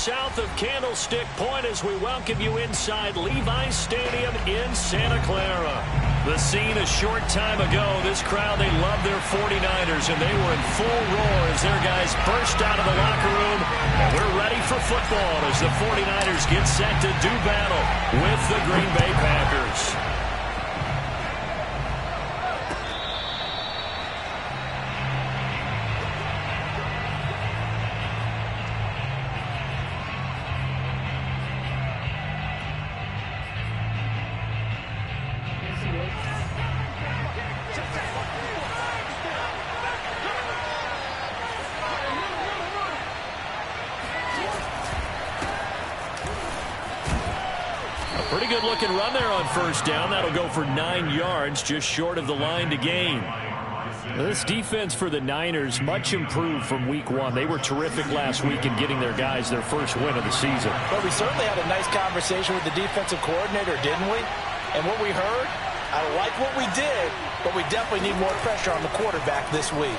south of Candlestick Point as we welcome you inside Levi's Stadium in Santa Clara. The scene a short time ago, this crowd, they love their 49ers, and they were in full roar as their guys burst out of the locker room. And we're ready for football as the 49ers get set to do battle with the Green Bay Packers. Pretty good looking run there on first down. That'll go for 9 yards, just short of the line to gain. This defense for the Niners, much improved from week 1. They were terrific last week in getting their guys their first win of the season. But we certainly had a nice conversation with the defensive coordinator, didn't we? And what we heard, I like what we did, but we definitely need more pressure on the quarterback this week.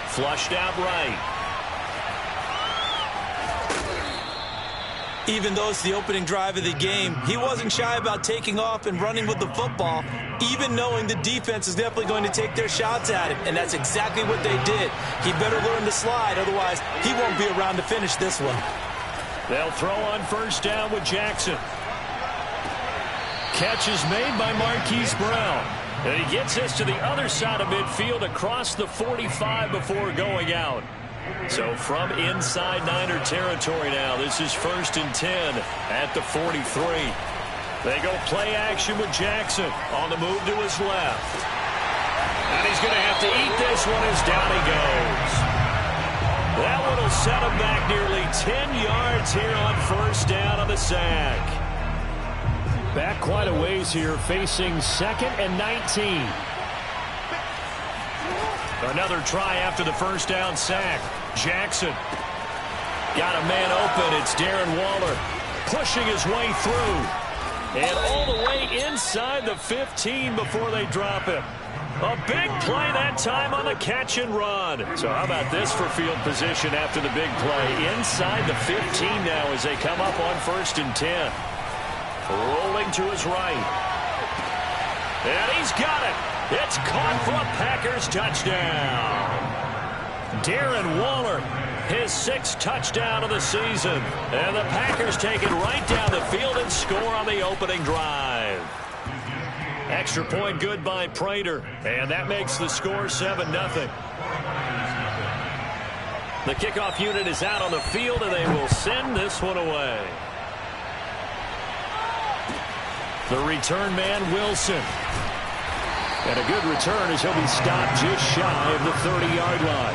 Flushed out right. Even though it's the opening drive of the game, he wasn't shy about taking off and running with the football, even knowing the defense is definitely going to take their shots at him, and that's exactly what they did. He better learn to slide, otherwise he won't be around to finish this one. They'll throw on first down with Jackson. Catch is made by Marquise Brown. And he gets us to the other side of midfield across the 45 before going out. So from inside Niner territory now, this is 1st and 10 at the 43. They go play action with Jackson on the move to his left. And he's going to have to eat this one as down he goes. That one will set him back nearly 10 yards here on first down on the sack. Back quite a ways here, facing 2nd and 19. Another try after the first down sack. Jackson got a man open. It's Darren Waller pushing his way through. And all the way inside the 15 before they drop him. A big play that time on the catch and run. So how about this for field position after the big play? Inside the 15 now as they come up on 1st and 10. Rolling to his right. And he's got it. It's caught for a Packers touchdown. Darren Waller, his 6th touchdown of the season. And the Packers take it right down the field and score on the opening drive. Extra point good by Prater. And that makes the score 7-0. The kickoff unit is out on the field, and they will send this one away. The return man, Wilson. And a good return as he'll be stopped just shy of the 30-yard line.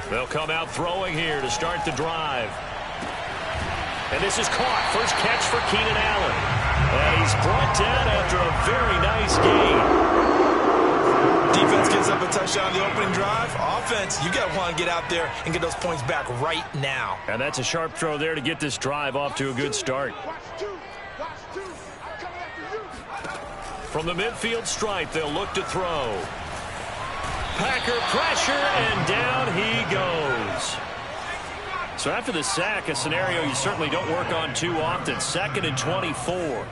They'll come out throwing here to start the drive. And this is caught. First catch for Keenan Allen. And he's brought down after a very nice gain. Defense gives up a touchdown on the opening drive. Offense, you got to want to get out there and get those points back right now. And that's a sharp throw there to get this drive off to a good start. From the midfield stripe, they'll look to throw. Packer pressure, and down he goes. So after the sack, a scenario you certainly don't work on too often. 2nd and 24.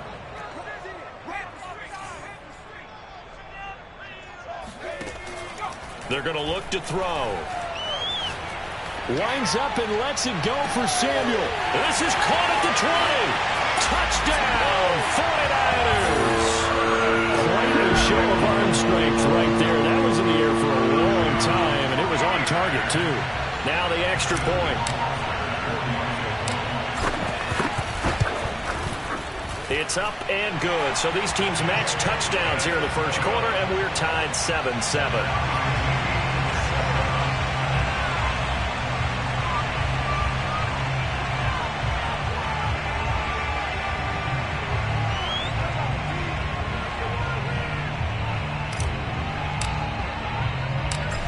They're going to look to throw. Winds up and lets it go for Samuel. This is caught at the 20. Touchdown, 49ers. Quite a show of arm strength right there. That was in the air for a long time, and it was on target, too. Now the extra point. It's up and good. So these teams match touchdowns here in the first quarter, and we're tied 7-7.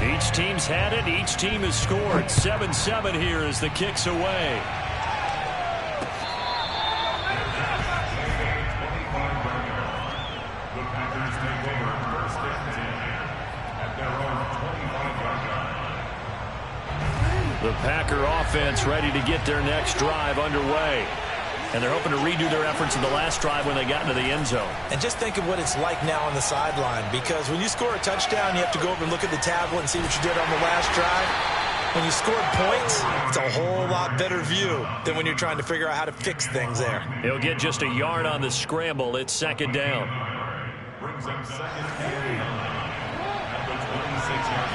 He Each team's had it. Each team has scored. 7-7 here as the kick's away. The Packer offense ready to get their next drive underway. And they're hoping to redo their efforts in the last drive when they got into the end zone. And just think of what it's like now on the sideline, because when you score a touchdown, you have to go over and look at the tablet and see what you did on the last drive. When you scored points, it's a whole lot better view than when you're trying to figure out how to fix things there. He'll get just a yard on the scramble. It's second down. Brings up second and at the 26-yard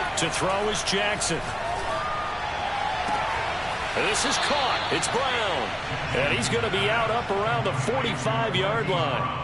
line. To throw is Jackson. This is caught. It's Brown. And he's going to be out up around the 45-yard line.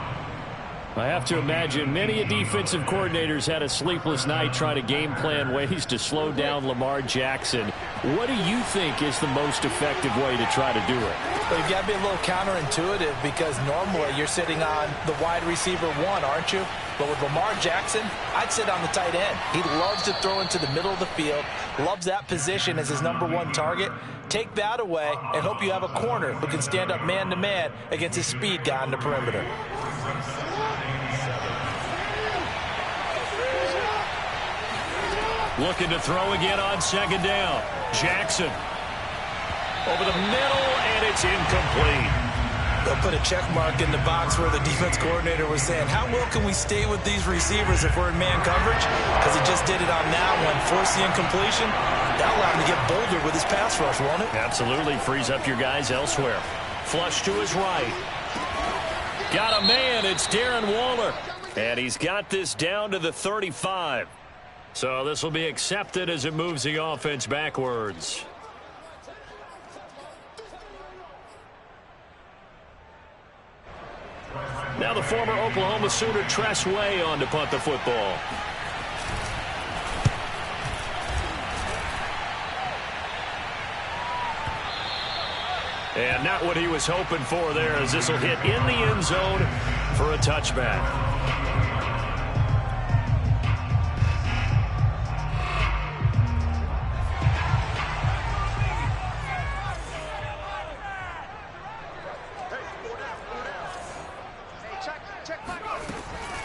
I have to imagine many defensive coordinators had a sleepless night trying to game plan ways to slow down Lamar Jackson. What do you think is the most effective way to try to do it? Well, you've got to be a little counterintuitive, because normally you're sitting on the wide receiver one, aren't you? But with Lamar Jackson, I'd sit on the tight end. He loves to throw into the middle of the field, loves that position as his #1 target. Take that away and hope you have a corner who can stand up man-to-man against his speed guy on the perimeter. Looking to throw again on second down. Jackson over the middle, and it's incomplete. They'll put a check mark in the box where the defense coordinator was saying, how well can we stay with these receivers if we're in man coverage? Because he just did it on that one. Force the incompletion. That'll allow him to get bolder with his pass rush, won't it? Absolutely. Frees up your guys elsewhere. Flush to his right. Got a man. It's Darren Waller. And he's got this down to the 35. So this will be accepted as it moves the offense backwards. Now the former Oklahoma Sooner Tress Way on to punt the football. And not what he was hoping for there, as this will hit in the end zone for a touchback.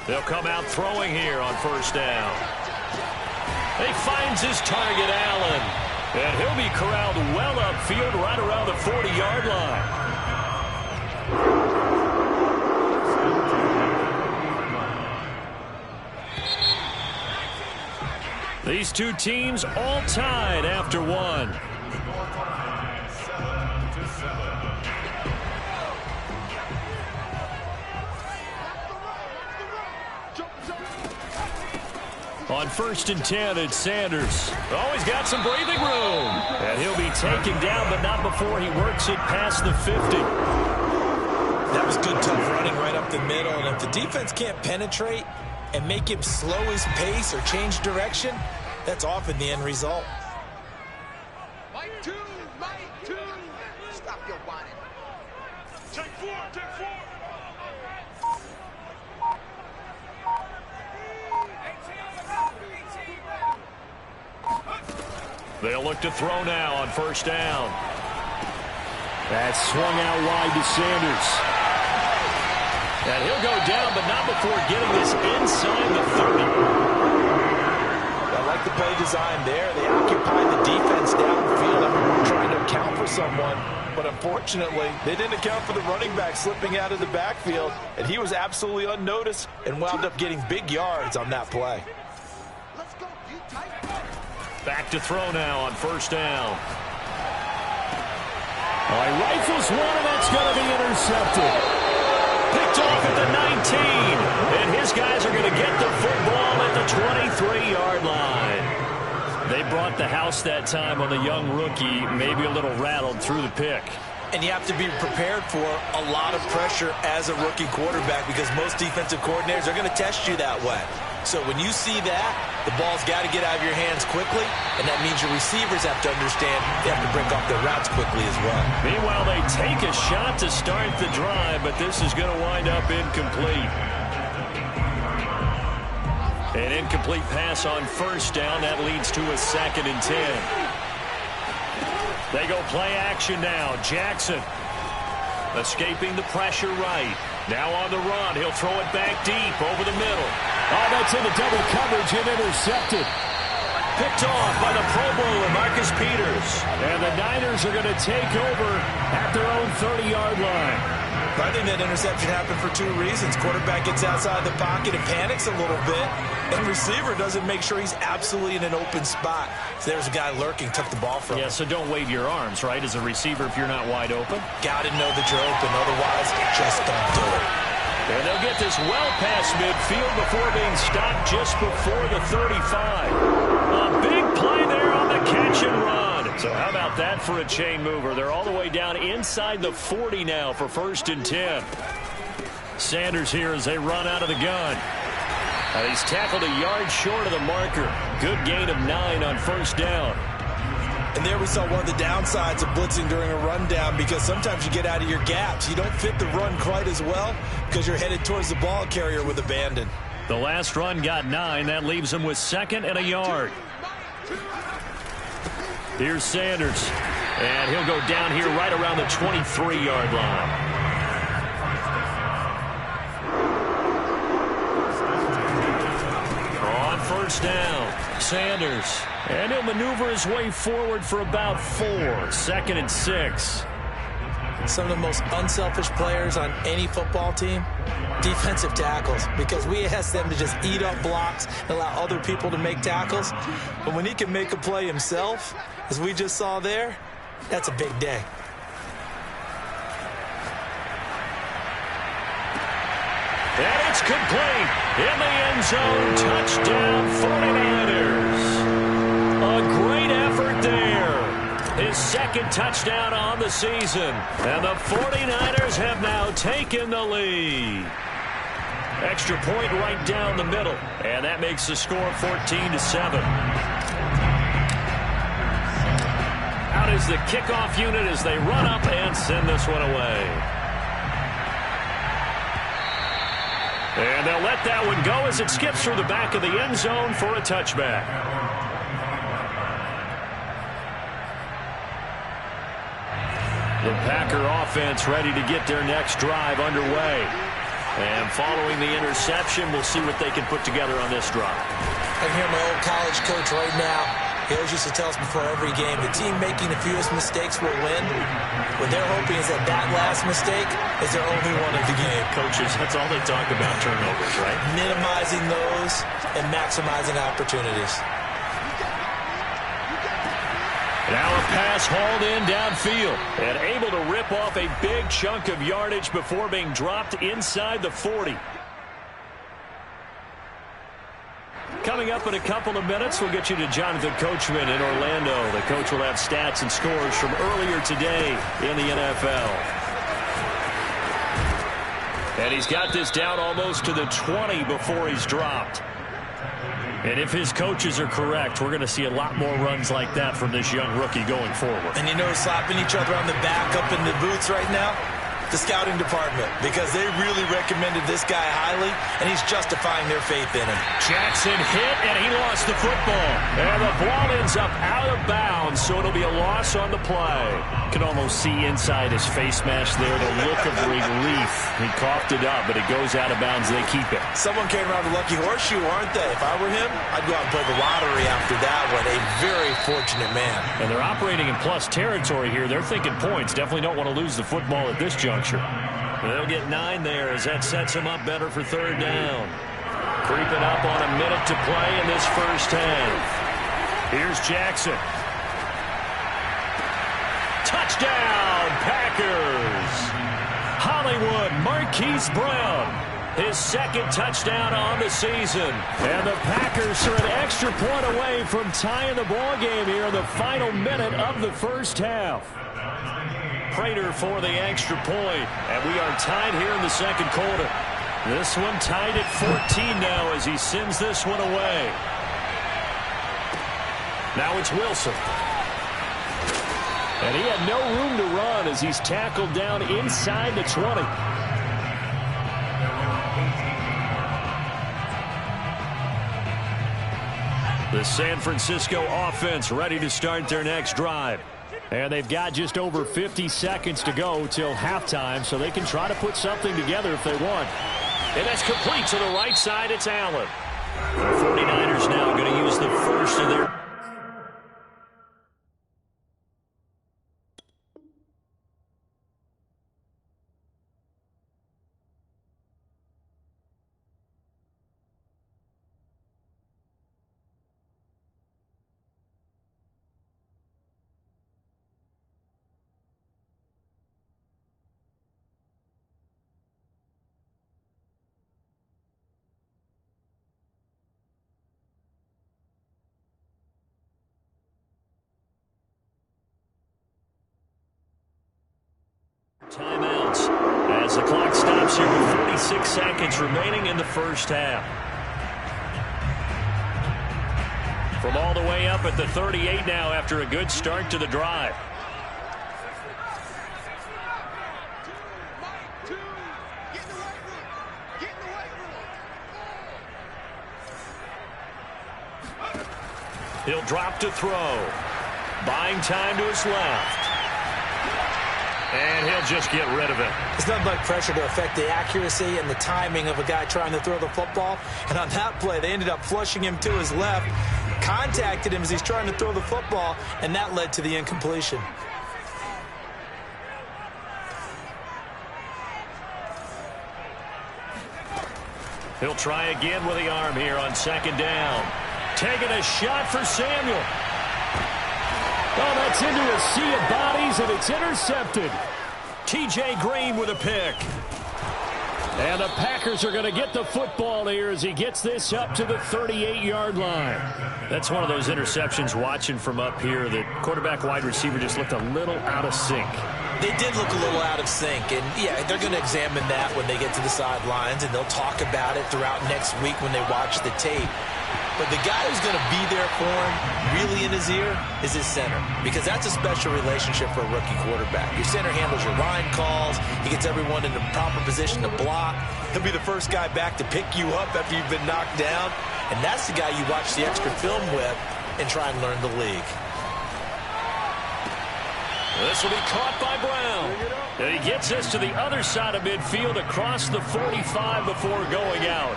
They'll come out throwing here on first down. He finds his target, Allen. And he'll be corralled well upfield right around the 40-yard line. These two teams all tied after one. On 1st and 10, it's Sanders. Oh, he's got some breathing room. And he'll be taken down, but not before he works it past the 50. That was good, tough running right up the middle. And if the defense can't penetrate and make him slow his pace or change direction, that's often the end result. Mike 2, Mike 2. Stop your whining. Take 4, take 4. They'll look to throw now on first down. That's swung out wide to Sanders. And he'll go down, but not before getting this inside the 30. I like the play design there. They occupied the defense downfield. Everyone trying to account for someone. But unfortunately, they didn't account for the running back slipping out of the backfield. And he was absolutely unnoticed and wound up getting big yards on that play. Let's go, you tight. Back to throw now on first down. Oh, he rifles one, and that's going to be intercepted. Picked off at the 19. And his guys are going to get the football at the 23-yard line. They brought the house that time on the young rookie, maybe a little rattled through the pick. And you have to be prepared for a lot of pressure as a rookie quarterback, because most defensive coordinators are going to test you that way. So when you see that, the ball's got to get out of your hands quickly, and that means your receivers have to understand they have to break off their routes quickly as well. Meanwhile, they take a shot to start the drive, but this is going to wind up incomplete. An incomplete pass on first down. That leads to a 2nd and 10. They go play action now. Jackson escaping the pressure right. Now on the run. He'll throw it back deep over the middle. Oh, that's into double coverage and intercepted. Picked off by the Pro Bowler, Marcus Peters. And the Niners are going to take over at their own 30-yard line. I think that interception happened for 2 reasons. Quarterback gets outside the pocket and panics a little bit, and receiver doesn't make sure he's absolutely in an open spot. So there's a guy lurking, took the ball from him. Yeah, so don't wave your arms, right, as a receiver if you're not wide open. Got to know that you're open, otherwise just don't do it. And they'll get this well past midfield before being stopped just before the 35. A big play there on the catch and run. So how about that for a chain mover? They're all the way down inside the 40 now for 1st and 10. Sanders here as they run out of the gun. He's tackled a yard short of the marker. Good gain of 9 on 1st down. And there we saw one of the downsides of blitzing during a rundown, because sometimes you get out of your gaps. You don't fit the run quite as well because you're headed towards the ball carrier with abandon. The last run got 9. That leaves him with 2nd and a yard. Here's Sanders. And he'll go down here right around the 23-yard line. On 1st down, Sanders. And he'll maneuver his way forward for about 4. 2nd and 6. Some of the most unselfish players on any football team, defensive tackles, because we ask them to just eat up blocks and allow other people to make tackles. But when he can make a play himself, as we just saw there, that's a big day. And it's complete. In the end zone, touchdown 49ers. A great effort there. His 2nd touchdown on the season. And the 49ers have now taken the lead. Extra point right down the middle. And that makes the score 14-7. Out is the kickoff unit as they run up and send this one away. And they'll let that one go as it skips through the back of the end zone for a touchback. The Packer offense ready to get their next drive underway. And following the interception, we'll see what they can put together on this drive. I can hear my old college coach right now. He always used to tell us before every game, the team making the fewest mistakes will win. What they're hoping is that that last mistake is their only one of the game. Coaches, that's all they talk about, turnovers, right? Minimizing those and maximizing opportunities. Now a pass hauled in downfield and able to rip off a big chunk of yardage before being dropped inside the 40. Coming up in a couple of minutes, we'll get you to Jonathan Coachman in Orlando. The coach will have stats and scores from earlier today in the NFL. And he's got this down almost to the 20 before he's dropped. And if his coaches are correct, we're going to see a lot more runs like that from this young rookie going forward. And you know, slapping each other on the back up in the boots right now? The scouting department, because they really recommended this guy highly, and he's justifying their faith in him. Jackson hit, and he lost the football. And the ball ends up out of bounds, so it'll be a loss on the play. You can almost see inside his face mask there the look of relief. He coughed it up, but it goes out of bounds. They keep it. Someone came around with a lucky horseshoe, aren't they? If I were him, I'd go out and play the lottery after that one. A very fortunate man. And they're operating in plus territory here. They're thinking points. Definitely don't want to lose the football at this juncture. They'll get 9 there as that sets him up better for 3rd down. Creeping up on a minute to play in this first half. Here's Jackson. Touchdown, Packers! Hollywood Marquise Brown. His 2nd touchdown on the season. And the Packers are an extra point away from tying the ball game here in the final minute of the first half. Prater for the extra point. And we are tied here in the 2nd quarter. This one tied at 14 now as he sends this one away. Now it's Wilson. And he had no room to run as he's tackled down inside the 20. The San Francisco offense ready to start their next drive. And they've got just over 50 seconds to go till halftime, so they can try to put something together if they want. And that's complete to the right side. It's Allen. The 49ers now going to use the first of their... Timeouts as the clock stops here with 46 seconds remaining in the first half. From all the way up at the 38 now after a good start to the drive. He'll drop to throw. Buying time to his left. And he'll just get rid of it. It's nothing like pressure to affect the accuracy and the timing of a guy trying to throw the football. And on that play, they ended up flushing him to his left, contacted him as he's trying to throw the football, and that led to the incompletion. He'll try again with the arm here on second down. Taking a shot for Samuel. Oh, that's into a sea of bodies, and it's intercepted. T.J. Green with a pick. And the Packers are going to get the football here as he gets this up to the 38-yard line. That's one of those interceptions watching from up here that quarterback wide receiver just looked a little out of sync. They did look a little out of sync, and yeah, they're going to examine that when they get to the sidelines, and they'll talk about it throughout next week when they watch the tape. But the guy who's going to be there for him, really in his ear, is his center. Because that's a special relationship for a rookie quarterback. Your center handles your line calls. He gets everyone in the proper position to block. He'll be the first guy back to pick you up after you've been knocked down. And that's the guy you watch the extra film with and try and learn the league. This will be caught by Brown. And he gets us to the other side of midfield across the 45 before going out.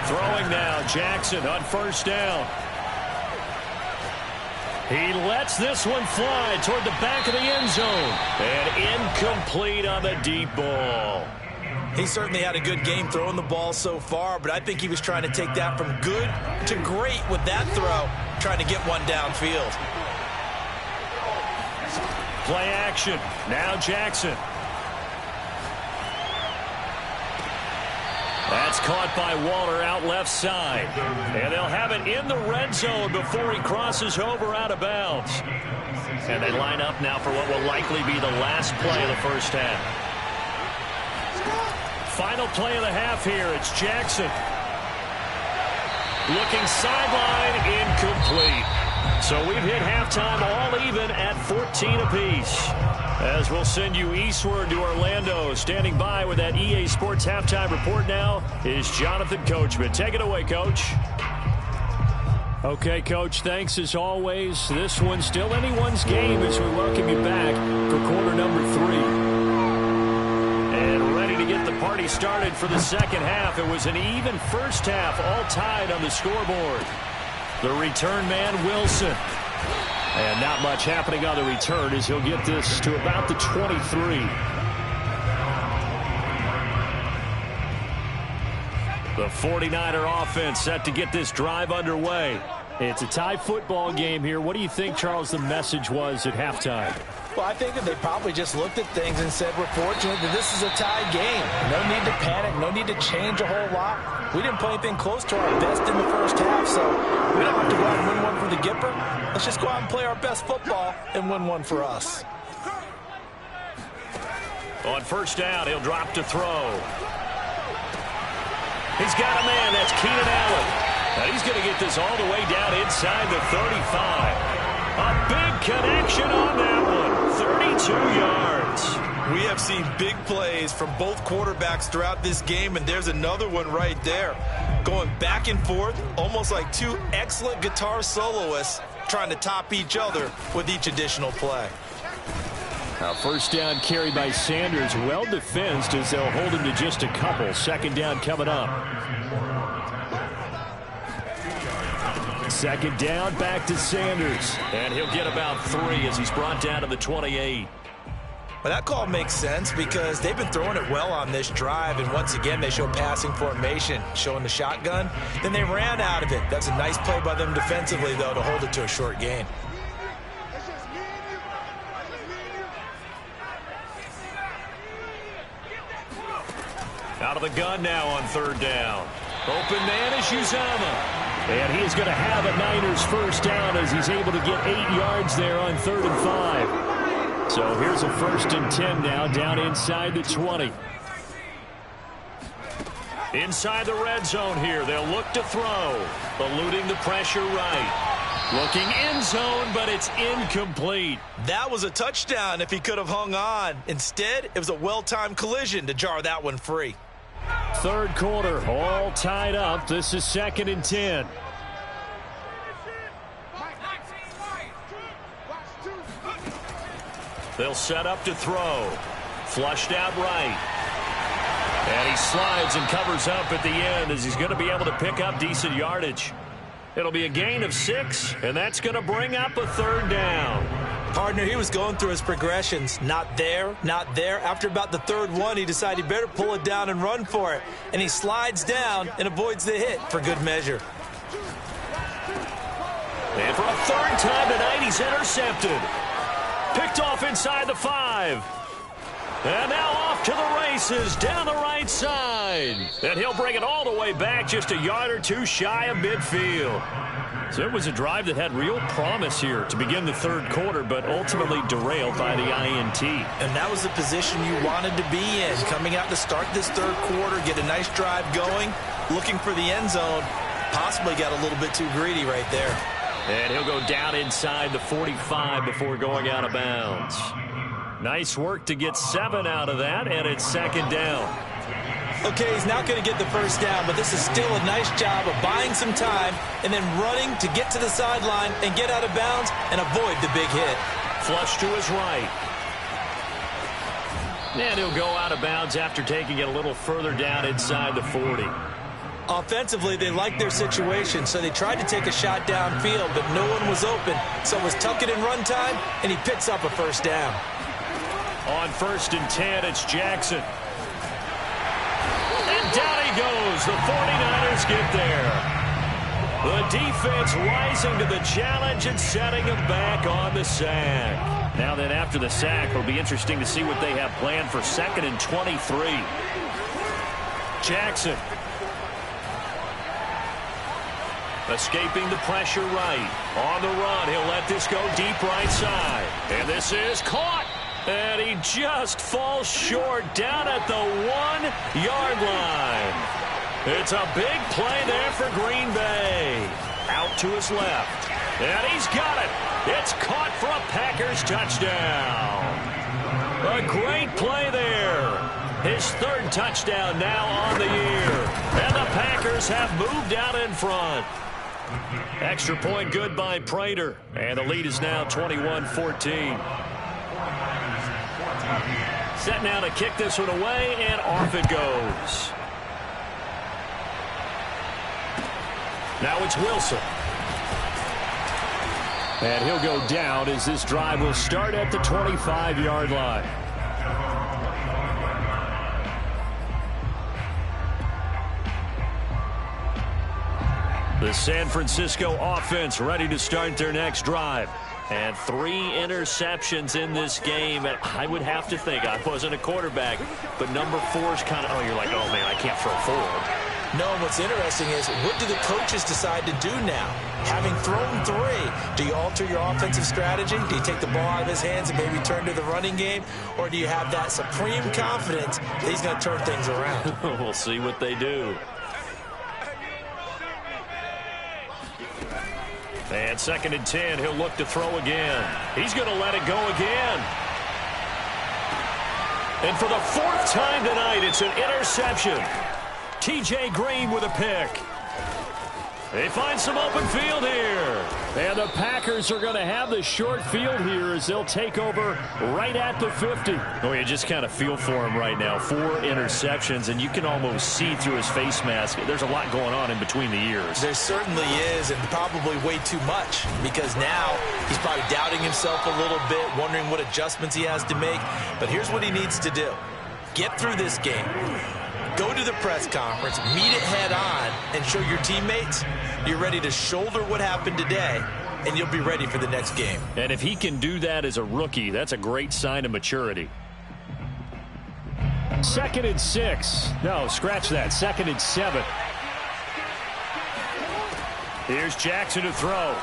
Throwing now, Jackson on first down. He lets this one fly toward the back of the end zone. And incomplete on the deep ball. He certainly had a good game throwing the ball so far, but I think he was trying to take that from good to great with that throw, trying to get one downfield. Play action. Now Jackson. That's caught by Waller out left side. And they'll have it in the red zone before he crosses over out of bounds. And they line up now for what will likely be the last play of the first half. Final play of the half here. It's Jackson. Looking sideline, incomplete. So we've hit halftime all even at 14 apiece. As we'll send you eastward to Orlando. Standing by with that EA Sports halftime report now is Jonathan Coachman. Take it away, Coach. Okay, Coach, thanks as always. This one's still anyone's game as we welcome you back for quarter number 3. And ready to get the party started for the second half. It was an even first half, all tied on the scoreboard. The return man, Wilson. And not much happening on the return as he'll get this to about the 23. The 49er offense set to get this drive underway. It's a tie football game here. What do you think, Charles, the message was at halftime? Well, I think that they probably just looked at things and said, we're fortunate that this is a tie game. No need to panic. No need to change a whole lot. We didn't play anything close to our best in the first half, so we don't have to go out and win one for the Gipper. Let's just go out and play our best football and win one for us. On first down, he'll drop to throw. He's got a man. That's Keenan Allen. Now he's going to get this all the way down inside the 35. A big connection on that one. 32 yards. We have seen big plays from both quarterbacks throughout this game, and there's another one right there. Going back and forth, almost like two excellent guitar soloists trying to top each other with each additional play. Now first down carry by Sanders, well defensed as they'll hold him to just a couple. Second down coming up. Second down, back to Sanders. And he'll get about 3 as he's brought down to the 28. Well, that call makes sense because they've been throwing it well on this drive, and once again they show passing formation, showing the shotgun. Then they ran out of it. That's a nice play by them defensively, though, to hold it to a short gain. Out of the gun now on third down. Open man is Uzomah. And he is going to have a Niners first down as he's able to get 8 yards there on 3rd and 5. So here's a 1st and 10 now down inside the 20. Inside the red zone here. They'll look to throw. Eluding the pressure right. Looking end zone, but it's incomplete. That was a touchdown if he could have hung on. Instead, it was a well-timed collision to jar that one free. Third quarter, all tied up. This is 2nd and 10. They'll set up to throw. Flushed out right. And he slides and covers up at the end as he's going to be able to pick up decent yardage. It'll be a gain of 6, and that's going to bring up a 3rd down. Partner, he was going through his progressions. Not there, not there. After about the 3rd one, he decided he better pull it down and run for it. And he slides down and avoids the hit for good measure. And for a 3rd time tonight, he's intercepted. Picked off inside the 5. And now off to the races down the right side. And he'll bring it all the way back just a yard or 2 shy of midfield. So it was a drive that had real promise here to begin the 3rd quarter, but ultimately derailed by the INT. And that was the position you wanted to be in. Coming out to start this 3rd quarter, get a nice drive going, looking for the end zone. Possibly got a little bit too greedy right there. And he'll go down inside the 45 before going out of bounds. Nice work to get 7 out of that, and it's 2nd down. Okay, he's not going to get the first down, but this is still a nice job of buying some time and then running to get to the sideline and get out of bounds and avoid the big hit. Flush to his right. And he'll go out of bounds after taking it a little further down inside the 40. Offensively, they liked their situation, so they tried to take a shot downfield, but no one was open. So it was tuck it in run time, and he picks up a first down. On 1st and 10, it's Jackson. And down he goes. The 49ers get there. The defense rising to the challenge and setting him back on the sack. Now then, after the sack, it'll be interesting to see what they have planned for 2nd and 23. Jackson. Escaping the pressure right. On the run, he'll let this go deep right side. And this is caught. And he just falls short down at the 1-yard line. It's a big play there for Green Bay. Out to his left. And he's got it. It's caught for a Packers touchdown. A great play there. His 3rd touchdown now on the year. And the Packers have moved out in front. Extra point good by Prater. And the lead is now 21-14. Set now to kick this one away, and off it goes. Now it's Wilson. And he'll go down as this drive will start at the 25-yard line. The San Francisco offense ready to start their next drive. And 3 interceptions in this game. And I would have to think, I wasn't a quarterback, but number 4's kind of, you're like, oh, man, I can't throw forward. No, what's interesting is, what do the coaches decide to do now? Having thrown 3, do you alter your offensive strategy? Do you take the ball out of his hands and maybe turn to the running game? Or do you have that supreme confidence that he's going to turn things around? We'll see what they do. And 2nd and 10, he'll look to throw again. He's going to let it go again. And for the 4th time tonight, it's an interception. T.J. Green with a pick. They find some open field here. And the Packers are going to have the short field here as they'll take over right at the 50. Oh, you just kind of feel for him right now. 4 interceptions, and you can almost see through his face mask. There's a lot going on in between the ears. There certainly is, and probably way too much, because now he's probably doubting himself a little bit, wondering what adjustments he has to make. But here's what he needs to do. Get through this game. Go to the press conference, meet it head on, and show your teammates you're ready to shoulder what happened today, and you'll be ready for the next game. And if he can do that as a rookie, that's a great sign of maturity. 2nd and 6. No, scratch that. 2nd and 7. Here's Jackson to throw.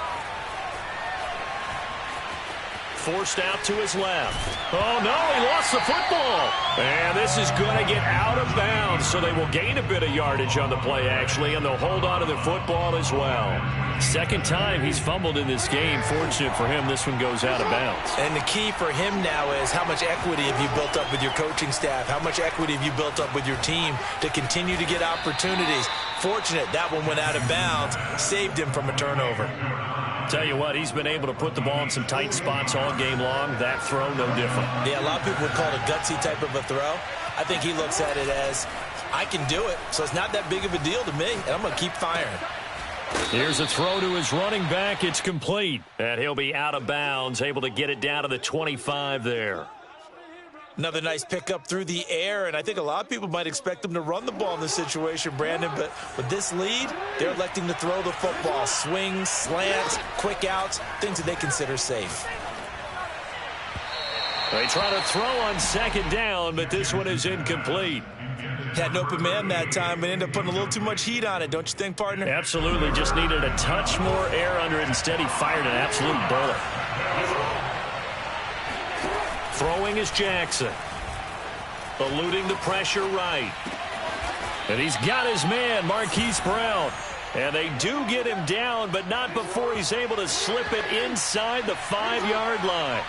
Forced out to his left. Oh, no, he lost the football. And this is going to get out of bounds, so they will gain a bit of yardage on the play, actually, and they'll hold on to the football as well. 2nd time he's fumbled in this game. Fortunate for him, this one goes out of bounds. And the key for him now is how much equity have you built up with your coaching staff? How much equity have you built up with your team to continue to get opportunities? Fortunate that one went out of bounds, saved him from a turnover. Tell you what, he's been able to put the ball in some tight spots all game long. That throw, no different. Yeah, a lot of people would call it a gutsy type of a throw. I think he looks at it as, I can do it, so it's not that big of a deal to me, and I'm going to keep firing. Here's a throw to his running back. It's complete. And he'll be out of bounds, able to get it down to the 25 there. Another nice pickup through the air, and I think a lot of people might expect them to run the ball in this situation, Brandon, but with this lead, they're electing to throw the football. Swings, slants, quick outs, things that they consider safe. They try to throw on 2nd down, but this one is incomplete. Had an open man that time, but ended up putting a little too much heat on it, don't you think, partner? Absolutely, just needed a touch more air under it. Instead, he fired an absolute bullet. Throwing is Jackson. Eluding the pressure right. And he's got his man, Marquise Brown. And they do get him down, but not before he's able to slip it inside the 5-yard line.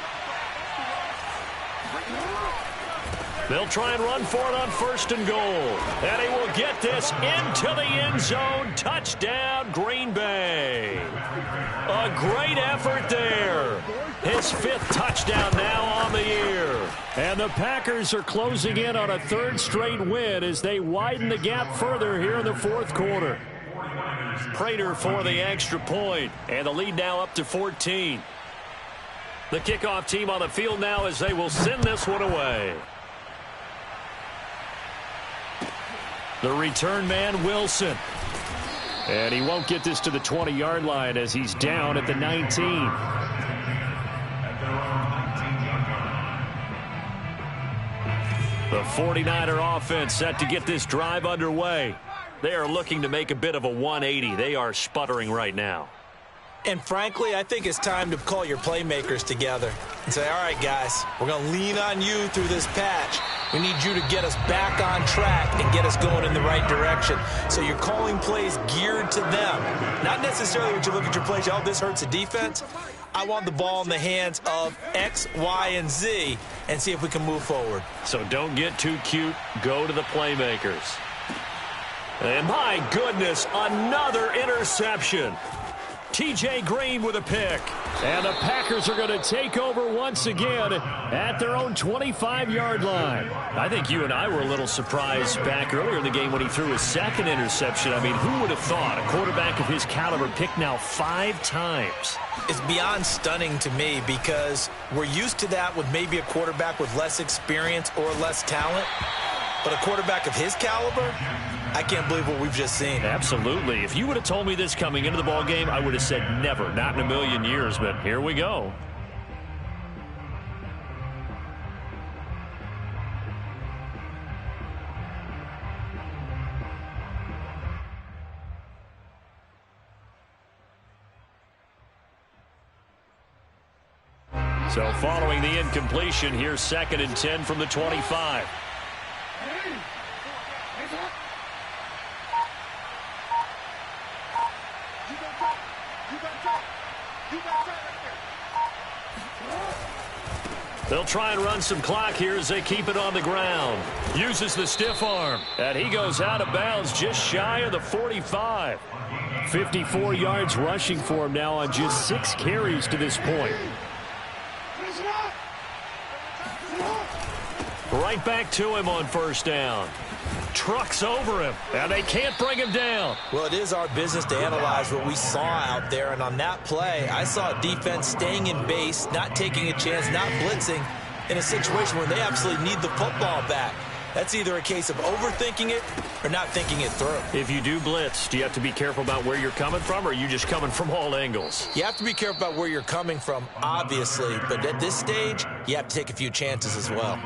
They'll try and run for it on 1st and goal. And he will get this into the end zone. Touchdown, Green Bay. A great effort there. His 5th touchdown now on the year. And the Packers are closing in on a 3rd straight win as they widen the gap further here in the 4th quarter. Prater for the extra point, and the lead now up to 14. The kickoff team on the field now as they will send this one away. The return man, Wilson. And he won't get this to the 20-yard line as he's down at the 19. The 49er offense set to get this drive underway. They are looking to make a bit of a 180. They are sputtering right now. And frankly, I think it's time to call your playmakers together and say, all right, guys, we're going to lean on you through this patch. We need you to get us back on track and get us going in the right direction. So you're calling plays geared to them. Not necessarily when you look at your plays, oh, this hurts the defense. I want the ball in the hands of X, Y, and Z and see if we can move forward. So don't get too cute. Go to the playmakers. And my goodness, another interception. T.J. Green with a pick. And the Packers are going to take over once again at their own 25-yard line. I think you and I were a little surprised back earlier in the game when he threw his 2nd interception. I mean, who would have thought a quarterback of his caliber picked now 5 times? It's beyond stunning to me because we're used to that with maybe a quarterback with less experience or less talent. But a quarterback of his caliber, I can't believe what we've just seen. Absolutely. If you would have told me this coming into the ball game, I would have said never, not in a million years, but here we go. So following the incompletion, here's 2nd and 10 from the 25. They'll try and run some clock here as they keep it on the ground. Uses the stiff arm. And he goes out of bounds just shy of the 45. 54 yards rushing for him now on just 6 carries to this point. Right back to him on first down. Trucks over him, and they can't bring him down. Well, it is our business to analyze what we saw out there, and on that play, I saw a defense staying in base, not taking a chance, not blitzing in a situation where they absolutely need the football back. That's either a case of overthinking it or not thinking it through. If you do blitz, do you have to be careful about where you're coming from, or are you just coming from all angles? You have to be careful about where you're coming from, obviously, but at this stage, you have to take a few chances as well.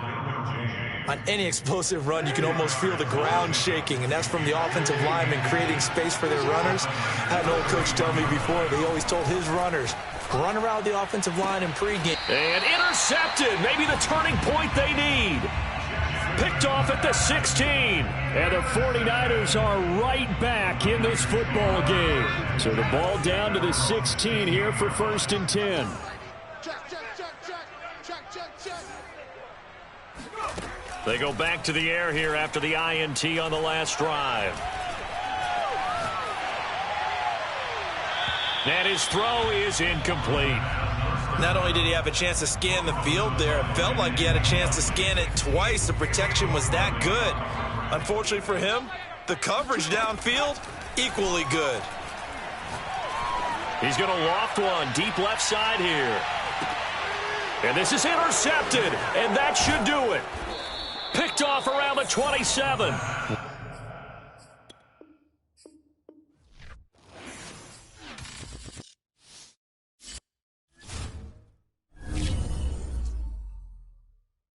On any explosive run, you can almost feel the ground shaking, and that's from the offensive linemen creating space for their runners. I had an old coach tell me before, they always told his runners, run around the offensive line in pregame. And intercepted, maybe the turning point they need. Picked off at the 16. And the 49ers are right back in this football game. So the ball down to the 16 here for 1st and 10. They go back to the air here after the INT on the last drive. And his throw is incomplete. Not only did he have a chance to scan the field there, it felt like he had a chance to scan it twice. The protection was that good. Unfortunately for him, the coverage downfield, equally good. He's going to loft one deep left side here. And this is intercepted, and that should do it. Picked off around the 27.